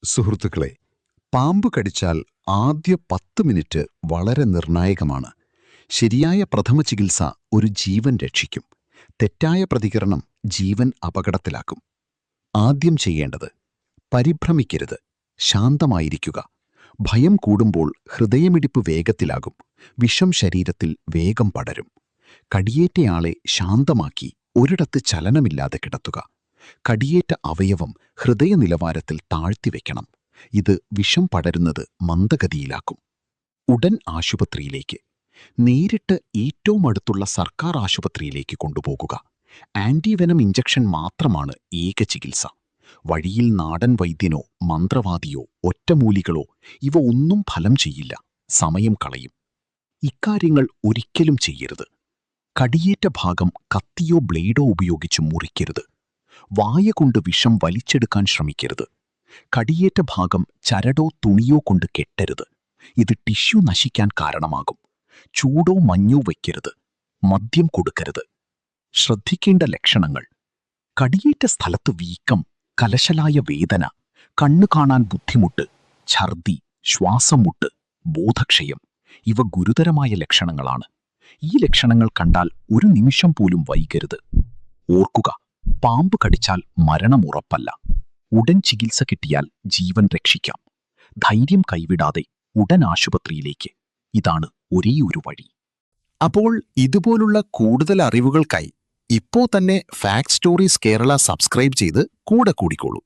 സുഹൃത്തുക്കളെ, പാമ്പ് കടിച്ചാൽ ആദ്യ 10 മിനിറ്റ് വളരെ നിർണായകമാണ്. ശരിയായ പ്രഥമ ചികിത്സ ഒരു ജീവൻ രക്ഷിക്കും. തെറ്റായ പ്രതികരണം ജീവൻ അപകടത്തിലാക്കും. ആദ്യം ചെയ്യേണ്ടത് പരിഭ്രമിക്കരുത്, ശാന്തമായിരിക്കുക. ഭയം കൂടുമ്പോൾ ഹൃദയമിടിപ്പ് വേഗത്തിലാകും, വിഷം ശരീരത്തിൽ വേഗം പടരും. കടിയേറ്റയാളെ ശാന്തമാക്കി ഒരിടത്ത് ചലനമില്ലാതെ കിടത്തുക. കടിയേറ്റ അവയവം ഹൃദയനിലവാരത്തിൽ താഴ്ത്തിവെക്കണം. ഇത് വിഷം പടരുന്നത് മന്ദഗതിയിലാക്കും. ഉടൻ ആശുപത്രിയിലേക്ക്, നേരിട്ട് ഏറ്റവും അടുത്തുള്ള സർക്കാർ ആശുപത്രിയിലേക്ക് കൊണ്ടുപോകുക. ആന്റിവെനം ഇഞ്ചക്ഷൻ മാത്രമാണ് ഏക ചികിത്സ. വഴിയിൽ നാടൻ വൈദ്യനോ മന്ത്രവാദിയോ ഒറ്റമൂലികളോ ഇവ ഒന്നും ഫലം ചെയ്യില്ല, സമയം കളയും. ഇക്കാര്യങ്ങൾ ഒരിക്കലും ചെയ്യരുത്. കടിയേറ്റ ഭാഗം കത്തിയോ ബ്ലേഡോ ഉപയോഗിച്ച് മുറിക്കരുത്. വായ കൊണ്ട് വിഷം വലിച്ചെടുക്കാൻ ശ്രമിക്കരുത്. കടിയേറ്റ ഭാഗം ചരടോ തുണിയോ കൊണ്ട് കെട്ടരുത്. ഇത് ടിഷ്യൂ നശിക്കാൻ കാരണമാകും. ചൂടോ മഞ്ഞോ വയ്ക്കരുത്. മദ്യം കൊടുക്കരുത്. ശ്രദ്ധിക്കേണ്ട ലക്ഷണങ്ങൾ: കടിയേറ്റ സ്ഥലത്ത് വീക്കം, കലശലായ വേദന, കണ്ണു കാണാൻ ബുദ്ധിമുട്ട്, ഛർദി, ശ്വാസം മുട്ട്, ബോധക്ഷയം. ഇവ ഗുരുതരമായ ലക്ഷണങ്ങളാണ്. ഈ ലക്ഷണങ്ങൾ കണ്ടാൽ ഒരു നിമിഷം പോലും വൈകരുത്. ഓർക്കുക, പാമ്പ് കടിച്ചാൽ മരണം ഉറപ്പല്ല. ഉടൻ ചികിത്സ കിട്ടിയാൽ ജീവൻ രക്ഷിക്കാം. ധൈര്യം കൈവിടാതെ ഉടൻ ആശുപത്രിയിലേക്ക്. ഇതാണ് ഒരേയൊരു വഴി. അപ്പോൾ ഇതുപോലുള്ള കൂടുതൽ അറിവുകൾക്കായി ഇപ്പോൾ തന്നെ ഫാക്ട് സ്റ്റോറീസ് കേരള സബ്സ്ക്രൈബ് ചെയ്ത് കൂടെ കൂടിക്കോളൂ.